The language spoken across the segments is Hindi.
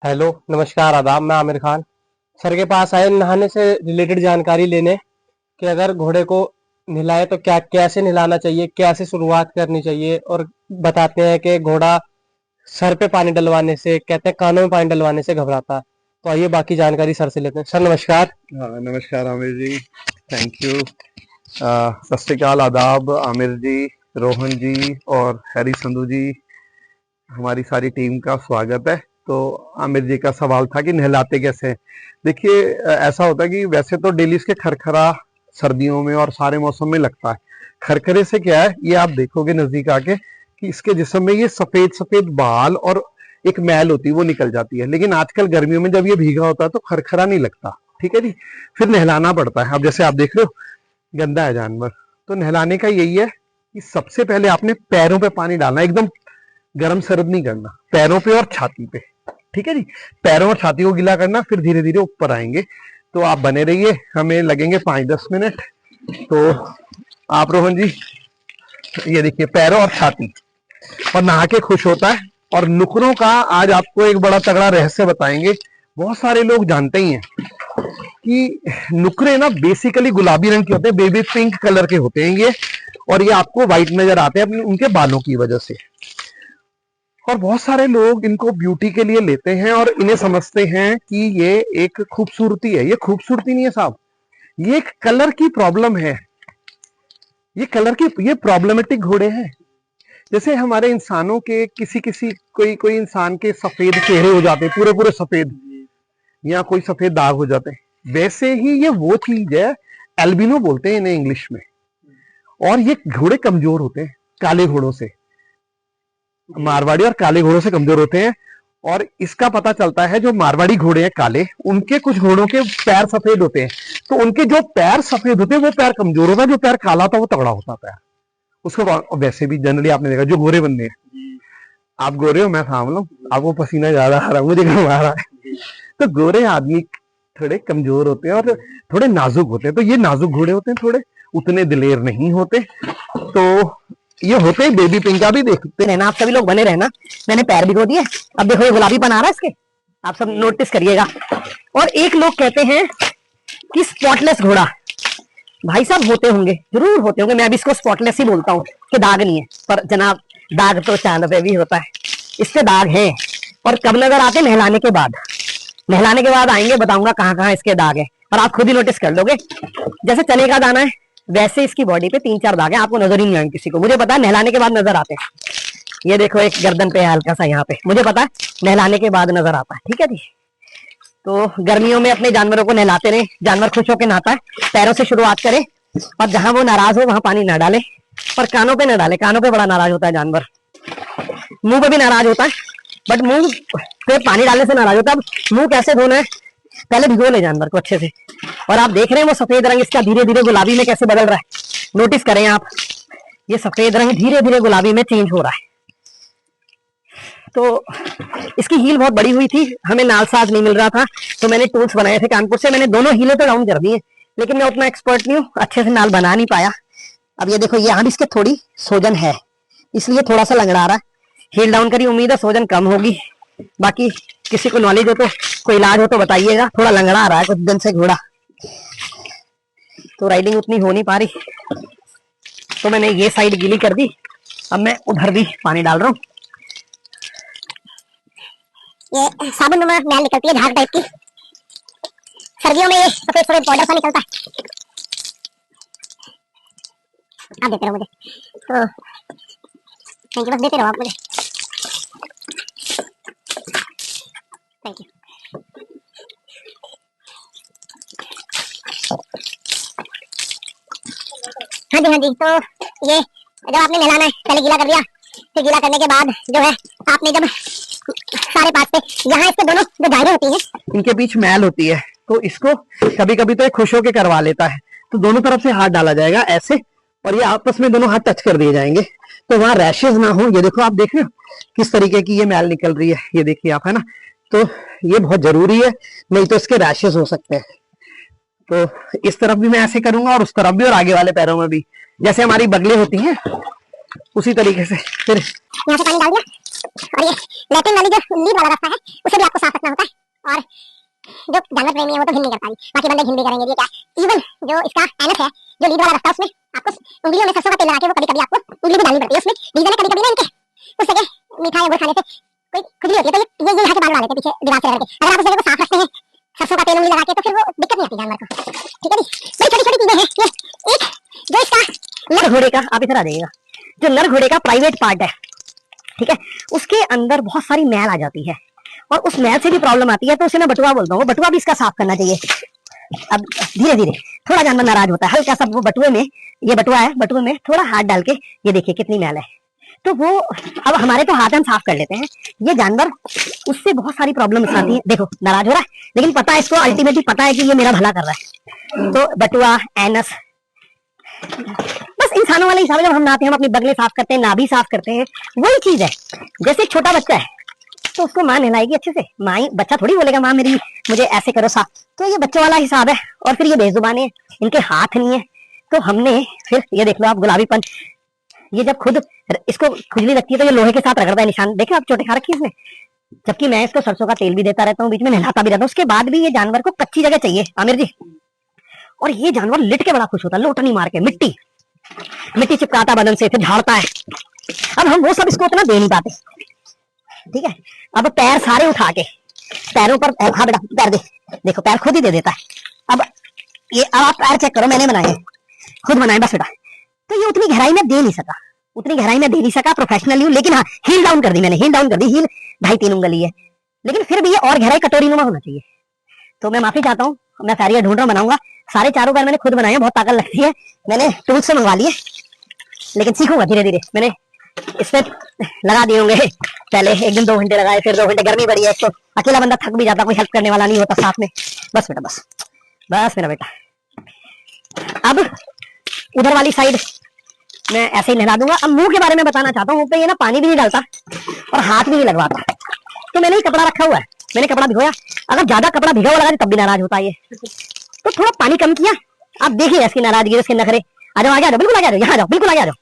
हेलो, नमस्कार, आदाब। मैं आमिर खान सर के पास आए नहाने से रिलेटेड जानकारी लेने कि अगर घोड़े को नहलाए तो क्या कैसे नहलाना चाहिए, कैसे शुरुआत करनी चाहिए। और बताते हैं कि घोड़ा सर पे पानी डलवाने से, कहते हैं कानों में पानी डलवाने से घबराता है। तो आइए बाकी जानकारी सर से लेते हैं। सर नमस्कार। हाँ, नमस्कार आमिर जी। Thank you. सत श्री अकाल, आदाब आमिर जी, रोहन जी और हैरी संधू जी। हमारी सारी टीम का स्वागत है। तो आमिर जी का सवाल था कि नहलाते कैसे हैं। देखिए, ऐसा होता है कि वैसे तो डेली इसके खरखरा सर्दियों में और सारे मौसम में लगता है। खरखरे से क्या है, ये आप देखोगे नजदीक आके कि इसके जिस्म में ये सफेद सफेद बाल और एक मैल होती है, वो निकल जाती है। लेकिन आजकल गर्मियों में जब ये भीगा होता है तो खरखरा नहीं लगता। ठीक है जी। फिर नहलाना पड़ता है। अब जैसे आप देख रहे हो, गंदा है जानवर, तो नहलाने का यही है कि सबसे पहले आपने पैरों पे पानी डालना, एकदम गर्म सर्द नहीं करना, पैरों पे और छाती पे। ठीक है जी। पैरों और छाती को गीला करना, फिर धीरे धीरे ऊपर आएंगे। तो आप बने रहिए, हमें लगेंगे 5-10 मिनट। तो आप रोहन जी, ये देखिए पैरों और छाती, और नहा के खुश होता है। और नुखरों का आज आपको एक बड़ा तगड़ा रहस्य बताएंगे। बहुत सारे लोग जानते ही हैं कि नुकरे ना बेसिकली गुलाबी रंग के होते हैं, बेबी पिंक कलर के होते हैं ये। और ये आपको व्हाइट नजर आते हैं अपने उनके बालों की वजह से। और बहुत सारे लोग इनको ब्यूटी के लिए लेते हैं और इन्हें समझते हैं कि ये एक खूबसूरती है। ये खूबसूरती नहीं है साहब, ये एक कलर की प्रॉब्लम है। ये प्रॉब्लमेटिक घोड़े हैं। जैसे हमारे इंसानों के किसी किसी कोई कोई इंसान के सफेद चेहरे हो जाते हैं, पूरे पूरे सफेद, या कोई सफेद दाग हो जाते हैं, वैसे ही ये वो चीज है। एल्बिनो बोलते हैं इन्हें इंग्लिश में। और ये घोड़े कमजोर होते हैं काले घोड़ों से। मारवाड़ी और काले घोड़ों से कमजोर होते हैं। और इसका पता चलता है, जो मारवाड़ी घोड़े हैं काले, उनके कुछ घोड़ों के पैर सफेद होते हैं। तो उनके जो पैर सफेद होते हैं वो पैर कमजोर होता है, जो पैर काला होता है वो तगड़ा होता है पैर उसको। वैसे भी जनरली आपने देखा, जो गोरे बंदे हैं, आप गोरे हो, मैं सांवला हूं, आपको पसीना ज्यादा आ रहा है, मुझे कम आ रहा है। तो गोरे आदमी थोड़े कमजोर होते हैं और थोड़े नाजुक होते हैं। तो ये नाजुक घोड़े होते हैं, थोड़े उतने दिलेर नहीं होते। तो ये होते हैं बेबी पिंक का भी देखते रहना, आप सभी लोग बने रहना। मैंने पैर भिगो दिए, अब देखो ये गुलाबी बना रहा है इसके, आप सब नोटिस करिएगा। और एक लोग कहते हैं कि स्पॉटलेस घोड़ा, भाई साहब होते होंगे, जरूर होते होंगे। मैं भी इसको स्पॉटलेस ही बोलता हूँ कि दाग नहीं है। पर जनाब, दाग तो चांद पे भी होता है, इससे दाग है। और कब नजर आते? नहलाने के बाद। नहलाने के बाद आएंगे, बताऊंगा कहाँ कहाँ इसके दाग है, और आप खुद ही नोटिस कर लोगे। जैसे चने का दाना है, वैसे इसकी बॉडी पे 3-4 दाग है, आपको नजर ही नहीं आएंगे किसी को। मुझे पता है नहलाने के बाद नजर आते हैं। ये देखो, एक गर्दन पे है हल्का सा, यहाँ पे, मुझे पता है नहलाने के बाद नजर आता है। ठीक है जी। तो गर्मियों में अपने जानवरों को नहलाते रहे, जानवर खुश होकर नहाता है। पैरों से शुरुआत करें, और जहां वो नाराज हो वहां पानी ना डाले, और कानों पे ना डाले, कानों पे बड़ा नाराज होता है जानवर। मुंह पे भी नाराज होता है, बट मुंह पे पानी डालने से नाराज होता है। अब मुंह कैसे धोना है, पहले भिगो ले जानवर को अच्छे से। और आप देख रहे हैं वो सफेद रंग इसका धीरे धीरे गुलाबी में कैसे बदल रहा है। नोटिस करें आप, ये सफेद रंग धीरे धीरे गुलाबी में चेंज हो रहा है। तो इसकी हील बहुत बड़ी हुई थी, हमें नालसाज नहीं मिल रहा था, तो मैंने टूल्स बनाए थे कानपुर से। मैंने दोनों हीलें तो डाउन कर दी है, लेकिन मैं उतना एक्सपर्ट नहीं हूँ, अच्छे से नाल बना नहीं पाया। अब ये देखो, यहाँ भी इसके थोड़ी सोजन है, इसलिए थोड़ा सा लंगड़ा रहा है। हील डाउन करी, उम्मीद है सोजन कम होगी। बाकी किसी को नॉलेज हो तो, कोई इलाज हो तो बताइएगा। थोड़ा लंगड़ा आ रहा है कुछ दिन से घोड़ा, तो राइडिंग उतनी हो नहीं पा रही। तो मैंने ये साइड गीली कर दी, अब मैं उधर भी पानी डाल रहा हूँ। ये साबुन में मैल निकलती है, झाग टाइप की। सर्दियों में ये सफेद सफेद पाउडर सा निकलता है। आप देते रहो मुझे, तो थैंक यू, बस देते रहो आप मुझे, थैंक यू। हाँ जी हाँ जी। तो ये जब आपने नहलाना है, पहले गीला कर दिया, फिर गीला करने के बाद जो है आपने जब सारे पास पे, यहाँ इसके दोनों जो दाएं होती हैं, इनके बीच मैल होती है, तो इसको कभी कभी तो खुश होकर करवा लेता है। तो दोनों तरफ से हाथ डाला जाएगा ऐसे, और ये आपस में दोनों हाथ टच कर दिए जाएंगे, तो वहां रैशेज ना हो। ये देखो, आप देख रहे हो किस तरीके की ये मैल निकल रही है, ये देखिए आप, है ना। तो ये बहुत जरूरी है, नहीं तो इसके रैशेज हो सकते हैं। तो इस तरफ भी मैं ऐसे करूंगा, और उस तरफ भी, और आगे वाले पैरों में भी, जैसे हमारी बगलें होती हैं उसी तरीके से। फिर यहाँ से पानी डाल दिया, और ये लेटरिन वाली जो लीड वाला रास्ता है उसे भी आपको साफ रखना होता है। और जो जानवर प्रेमी है वो तो घिन नहीं करता, बाकी बंदे घिन भी करेंगे। ये क्या इवन जो इसका एनस है, जो लीड वाला रास्ता, उसमें आपको उंगलियों में सरसों का तेल लगा के वो कभी कभी आपको उंगली भी डालनी पड़ती है उसमें। रीजन है कभी कभी ना इनके उस जगह मीठा या गुड़ खाने से कोई खुजली होती है, तो ये यहाँ के बाल बना लेते हैं पीछे दीवार से रगड़ के। अगर आप उस जगह को साफ रखते हैं सरसों का तेल उंगली लगा के, तो फिर वो दिक्कत नहीं आती जानवर को। ठीक है जी, बड़ी छोटी छोटी चीजें हैं ये। एक जो इसका नर घोड़े का, आप इधर आ जाइएगा, जो नर घोड़े का प्राइवेट पार्ट है, ठीक है, उसके अंदर बहुत सारी मैल आ जाती है और उस मैल से भी प्रॉब्लम आती है, तो उसे मैं बटुआ बोलता हूँ। बटुआ भी इसका साफ करना चाहिए। अब धीरे धीरे थोड़ा जानवर नाराज होता है, हल्का सा वो बटुए में, ये बटुआ है, बटुए में थोड़ा हाथ डाल के ये देखिए कितनी मैल है, तो वो अब हमारे तो हाथ हम साफ कर लेते हैं, ये जानवर उससे बहुत सारी प्रॉब्लम आती है। देखो नाराज हो रहा है, लेकिन पता है इसको, अल्टीमेटली पता है कि ये मेरा भला कर रहा है। तो बटुआ, एनस, बस इंसानों वाले हिसाब से जब हम नहाते हैं, हम अपनी बगलें साफ करते हैं, नाभि साफ करते हैं, वही चीज है। जैसे एक छोटा बच्चा है तो उसको माँ नहलाएगी अच्छे से, माँ, बच्चा थोड़ी बोलेगा माँ मेरी मुझे ऐसे करो साफ, तो ये बच्चों वाला हिसाब है। और फिर ये बेजुबान है, इनके हाथ नहीं है, तो हमने फिर ये देख लो आप गुलाबीपन, ये जब खुद इसको खुजली लगती है तो ये लोहे के साथ रगड़ता है, निशान देखे आप, चोटें खा रखी है इसने। जबकि मैं इसको सरसों का तेल भी देता रहता हूँ, बीच में नहलाता भी रहता हूँ, उसके बाद भी ये जानवर को कच्ची जगह चाहिए आमिर जी। और ये जानवर लिट के बड़ा खुश होता है, लोटनी मार के, मिट्टी मिट्टी चिपकाता बदन से, फिर झाड़ता है। अब हम वो सब इसको उतना दे नहीं पाते, ठीक है। अब पैर सारे उठा के पैरों पर, हाँ बेटा पैर दे, देखो पैर खुद ही दे देता है। अब ये, अब आप पैर चेक करो, मैंने बनाए, खुद बनाए बस बेटा। तो ये उतनी गहराई में दे नहीं सका, उतनी गहराई में दे नहीं सका, प्रोफेशनली हूँ, लेकिन हाँ हील डाउन कर दी मैंने, हील डाउन कर दी, हील 2.5-3 उंगली है, लेकिन फिर भी ये और गहराई कटोरी नुमा होना चाहिए। तो मैं माफी चाहता हूँ, मैं फैरिया ढूंढ रहा हूँ, बनाऊंगा। सारे चारों पैर मैंने खुद बनाए हैं, बहुत ताकत लगती है, मैंने टूल्स से मंगवा लिए, लेकिन सीखूंगा धीरे धीरे। मैंने इसमें लगा दिए होंगे पहले 1 दिन 2 घंटे लगाए, फिर 2 घंटे, गर्मी बड़ी है तो अकेला बंदा थक भी जाता, कोई हेल्प करने वाला नहीं होता साथ में। बस बेटा बस, बस मेरा बेटा। अब उधर वाली साइड मैं ऐसे ही नहला दूंगा। अब मुंह के बारे में बताना चाहता हूँ, मुंह पे ये ना पानी भी नहीं डालता और हाथ भी नहीं लगवाता, तो मैंने ही कपड़ा रखा हुआ है, मैंने कपड़ा भिगोया। अगर ज्यादा कपड़ा भिगा हुआ लगा तब भी नाराज होता है ये, तो थोड़ा पानी कम किया। आप देखिए इसकी नाराजगी, इसके नखरे। आ जाओ, आ जाओ, बिल्कुल आ जाओ, यहाँ आ जाओ, बिल्कुल आ जाओ।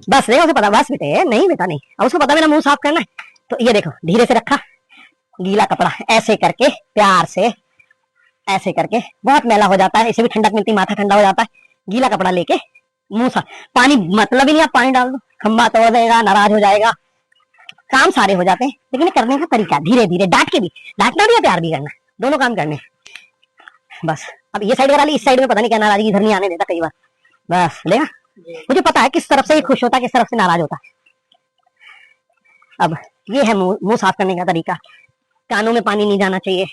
बस देखो उसे पता, बस बेटे, नहीं बेटा नहीं, अब उसको पता मेरा मुंह साफ करना है। तो ये देखो धीरे से रखा, गीला कपड़ा ऐसे करके, प्यार से ऐसे करके, बहुत मैला हो जाता है, इसे भी ठंडक मिलती, माथा ठंडा हो जाता है। गीला कपड़ा लेके मुंह साफ, पानी मतलब ही नहीं, आप पानी डाल दो खम्बा तोड़ देगा, नाराज हो जाएगा, काम सारे हो जाते हैं। लेकिन करने का तरीका धीरे धीरे, डांट के भी, डांटना भी है, प्यार भी करना, दोनों काम करने। बस अब ये साइड करा ली, इस साइड में पता नहीं क्या नाराजगी, इधर नहीं आने देता कई बार। बस देखा, मुझे पता है किस तरफ से ये खुश होता है, किस तरफ से नाराज होता है। अब ये है मुंह साफ करने का तरीका। कानों में पानी नहीं जाना चाहिए।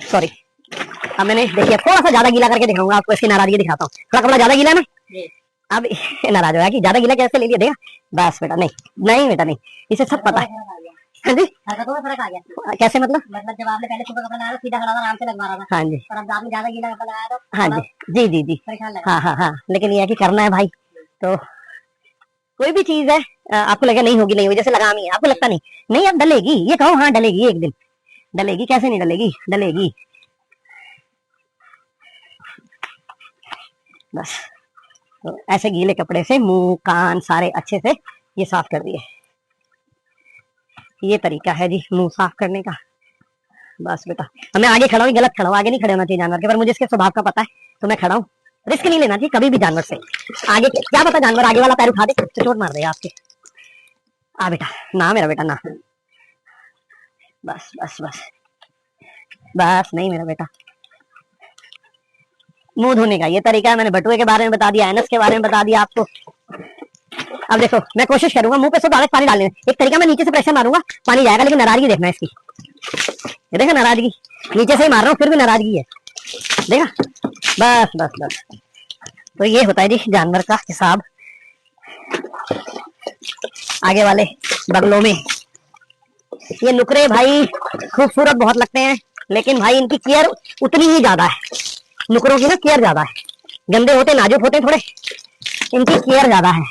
सॉरी, अब मैंने देखिए थोड़ा सा ज्यादा गीला करके दिखाऊंगा आपको, इसकी नाराजगी दिखाता हूँ। थोड़ा कपड़ा ज्यादा गीला ना, अब नाराज हो गया कि ज्यादा गीला कैसे ले लिया, देखा। बस बेटा नहीं, नहीं बेटा नहीं, इसे सब पता है। हाँ जी, हरकतों में फर्क आ गया। कैसे मतलब जब आपने पहले सुबह कपड़ा लगाया सीधा खड़ा था, आराम से लगवा रहा था, हाँ जी, और अब आपने ज्यादा गीला कपड़ा लगाया तो हाँ जी, जी जी जी, परेशान लगा। हाँ हाँ हाँ, लेकिन ये है कि करना है भाई। तो कोई भी चीज है, आपको लगे नहीं होगी, नहीं होगी, जैसे लगामी है, आपको लगता नहीं, नहीं अब डलेगी, ये कहो हाँ डलेगी, एक दिन डलेगी, कैसे नहीं डलेगी, डलेगी। बस तो ऐसे गीले कपड़े से मुंह कान सारे अच्छे से ये साफ कर दिए। ये तरीका है जी मुंह साफ करने का। बस बेटा, अब मैं आगे खड़ा हूँ, गलत खड़ा हूँ, आगे नहीं खड़े होना चाहिए जानवर के, पर मुझे इसके स्वभाव का पता है तो मैं खड़ा हूँ। रिस्क नहीं लेना चाहिए कभी भी जानवर से। आगे क्या पता जानवर आगे वाला पैर उठा दे तो चोट मार देगा आपके। आ बेटा ना, मेरा बेटा ना, बस बस बस बस, नहीं मेरा बेटा। मुंह धोने का ये तरीका है, मैंने बटुए के बारे में बता दिया, एनस के बारे में बता दिया आपको। अब देखो मैं कोशिश करूंगा मुंह पे सिर्फ डायरेक्ट पानी डालने, एक तरीका मैं नीचे से प्रेशर मारूंगा पानी जाएगा, लेकिन नाराजगी देखना है इसकी, ये देखा नाराजगी, नीचे से ही मार रहा हूँ फिर भी नाराजगी है, देखा। बस बस बस, तो ये होता है जी जानवर का हिसाब। आगे वाले बगलों में ये नुकरे भाई खूबसूरत बहुत लगते हैं, लेकिन भाई इनकी केयर उतनी ही ज्यादा है, नुकरों की ना केयर ज्यादा है। गंदे होते, नाजुक होते थोड़े, इनकी केयर ज्यादा है।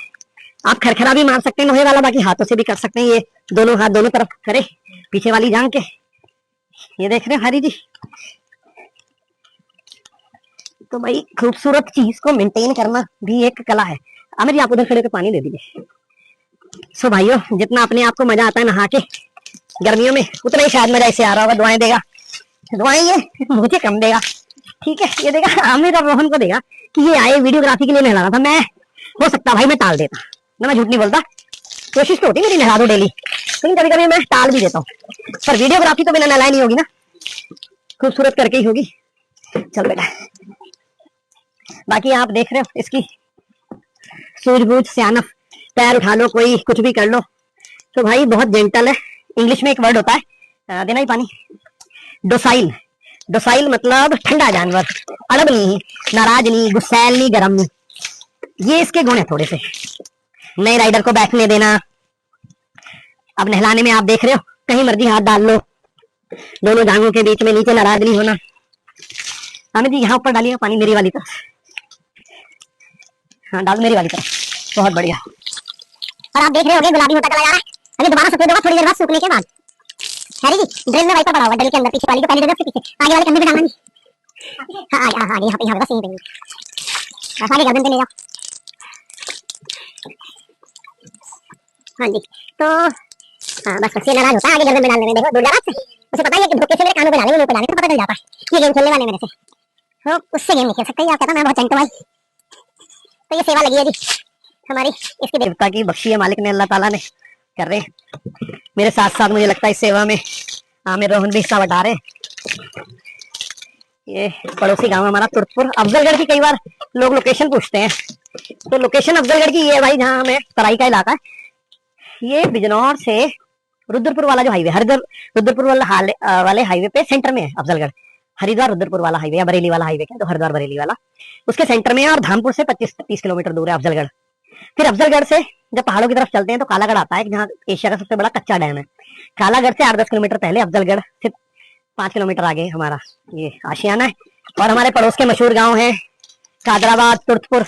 आप खरखरा भी मार सकते हैं लोहे वाला, बाकी हाथों से भी कर सकते हैं। ये दोनों हाथ दोनों तरफ करे, पीछे वाली जांग के, ये देख रहे हैं हरी जी। तो भाई खूबसूरत चीज को मेंटेन करना भी एक कला है। आमिर जी आप उधर खड़े होकर पानी दे दीजिए। सो भाइयों, जितना अपने आप को मजा आता है नहा के गर्मियों में, उतना ही शायद मजा इसे आ रहा होगा। दुआएं देगा, दुआएं ये मुझे कम देगा, ठीक है, ये देगा आमिर और रोहन को देगा कि ये आए वीडियोग्राफी के लिए नहलाना था। मैं हो सकता भाई मैं टाल देता ना, मैं झूठ नहीं बोलता, कोशिश तो होती मेरी नहला दो डेली, लेकिन कभी कभी मैं टाल भी देता हूँ। पर वीडियोग्राफी तो बिना नहलाए नहीं होगी ना, खूबसूरत करके ही होगी। चल बेटा, बाकी आप देख रहे हो इसकी सूझबूझ सियानफ, पैर उठा लो, कोई कुछ भी कर लो। तो भाई बहुत जेंटल है। इंग्लिश में एक वर्ड होता है, देना ही पानी, डोसाइल। डोसाइल मतलब ठंडा जानवर, अड़ब नहीं, नाराज नहीं, गुस्सैल नहीं, गरम नहीं। ये इसके गुण है थोड़े से। नए राइडर को बैठने देना। अब नहलाने में आप देख रहे हो, कहीं मर्जी हाथ डाल लो, दोनों जांघों के बीच में, नीचे नाराज नहीं होना। हमें जी यहाँ ऊपर डालिए पानी मेरी वाली तरफ, हाँ डाल मेरी वाली तरफ, बहुत बढ़िया। और आप देख रहे होगे गुलाबी होता चला जा रहा है, अभी दोबारा सफेद होगा थोड़ी देर बाद सूखने के बाद। हैरी जी ड्रिल में वाइपर पड़ा हुआ ड्रिल के अंदर, पीछे वाली को पहले जगह से पीछे, आगे वाले कंधे पे डालना नहीं। हाँ आगे यहाँ पे बस यहीं पे, आगे गर्दन पे ले जाओ। हाँ जी, तो हाँ बस ये नाराज होता है आगे गर्दन पे डालने में, देखो दूर जा रहा है, उसे पता ही है कि धोखे से मेरे कानों पे डालेंगे, मुंह पे डालेंगे, तो पता चल जाता है ये गेम खेलने वाले मेरे से, तो उससे गेम नहीं खेल सकते। आप कहता मैं बहुत चंटू भाई। तो ये सेवा लगी है जी हमारी, इसकी देवता की बख्शी है मालिक ने, अल्लाह ताला ने कर रहे मेरे साथ साथ। मुझे लगता है इस सेवा में आमिर रोहन भी हिस्सा बता रहे। ये पड़ोसी गांव हमारा तुर्कपुर, अफजलगढ़ की कई बार लोग लोकेशन पूछते हैं, तो लोकेशन अफजलगढ़ की ये है भाई, जहाँ हमें तराई का इलाका है। ये बिजनौर से रुद्रपुर वाला जो हाईवे, हरिद्वार रुद्रपुर वाले हाईवे पे सेंटर में है अफजलगढ़। हरिद्वार रुद्रपुर वाला हाईवे या बरेली वाला हाईवे, क्या तो हरिद्वार बरेली वाला, उसके सेंटर में है। और धामपुर से 25-30 किलोमीटर दूर है अफजलगढ़। फिर अफजलगढ़ से जब पहाड़ों की तरफ चलते हैं तो कालागढ़ आता है, जहाँ एशिया का सबसे बड़ा कच्चा डैम है। कालागढ़ से 8-10 किलोमीटर पहले अफजलगढ़ से 5 किलोमीटर आगे हमारा ये आशियाना है। और हमारे पड़ोस के मशहूर गांव हैं कादराबाद, तुर्कपुर।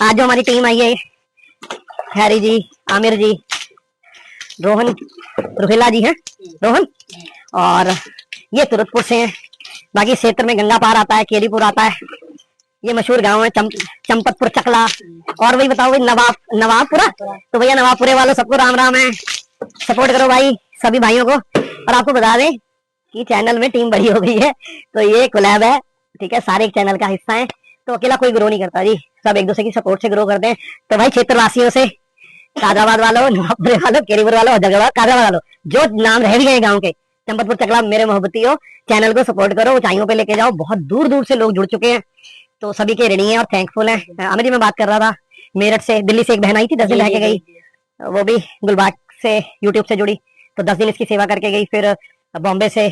आज जो हमारी टीम आई है, हैरी जी, आमिर जी, रोहन, रुहेला जी हैं, रोहन, और ये तुर्कपुर से हैं। बाकी क्षेत्र में गंगा पार आता है, केलीपुर आता है, ये मशहूर गांव है, चंपतपुर, चकला। और वही बताओ भाई नवाबपुरा, तो भैया नवाबपुरे वालों सबको राम राम है, सपोर्ट करो भाई सभी भाइयों को। और आपको बता दें कि चैनल में टीम बड़ी हो गई है, तो ये कोलैब है, ठीक है, सारे एक चैनल का हिस्सा है, तो अकेला कोई ग्रो नहीं करता जी, सब एक दूसरे की सपोर्ट से ग्रो करते हैं। तो भाई क्षेत्रवासियों से, कादराबाद वालों, नवाबपुरे वालों, केरीपुर वालों, कादराबाद वालों, जो नाम रह भी गए गाँव के, चंपतपुर, चकला, मेरे मोहब्बतियों, चैनल को सपोर्ट करो, ऊंचाइयों पे लेके जाओ। बहुत दूर दूर से लोग जुड़ चुके हैं, तो सभी के ऋणी हैं और थैंकफुल हैं। आमिर जी मैं बात कर रहा था, मेरठ से, दिल्ली से एक बहन आई थी, 10 दिन रह के गई, वो भी गुलबाग से यूट्यूब से जुड़ी, तो 10 दिन इसकी सेवा करके गई। फिर बॉम्बे से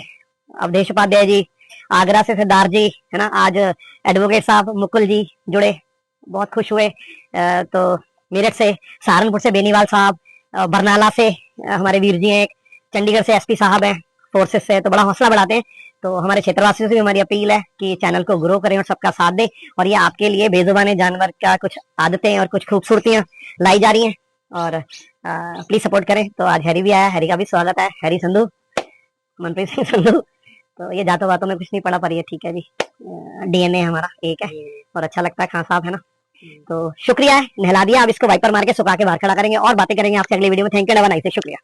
अवधेश उपाध्याय जी, आगरा से सिद्धार्थ जी, है ना, आज एडवोकेट साहब मुकुल जी जुड़े, बहुत खुश हुए। तो मेरठ से, सहारनपुर से बेनीवाल साहब, बरनाला से हमारे वीर जी हैं, एक चंडीगढ़ से एसपी साहब हैं फोर्सेस से, तो बड़ा हौसला बढ़ाते हैं। तो हमारे क्षेत्रवासियों से भी हमारी अपील है कि चैनल को ग्रो करें और सबका साथ दें। और ये आपके लिए बेजुबाने जानवर का कुछ आदतें और कुछ खूबसूरतियां लाई जा रही हैं, और प्लीज सपोर्ट करें। तो आज हैरी भी आया, हैरी का भी स्वागत है, हैरी संधू, मनप्रीत सिंह संधू। तो ये जातों बातों में कुछ नहीं पड़ा, पर ये ठीक है जी, डीएनए हमारा एक है और अच्छा लगता है, खान साहब है ना। तो शुक्रिया है, नहला दिया। अब इसको वाइपर मार के सुखा के बाहर खड़ा करेंगे और बातें करेंगे आपसे अगली वीडियो में। थैंक यू, शुक्रिया।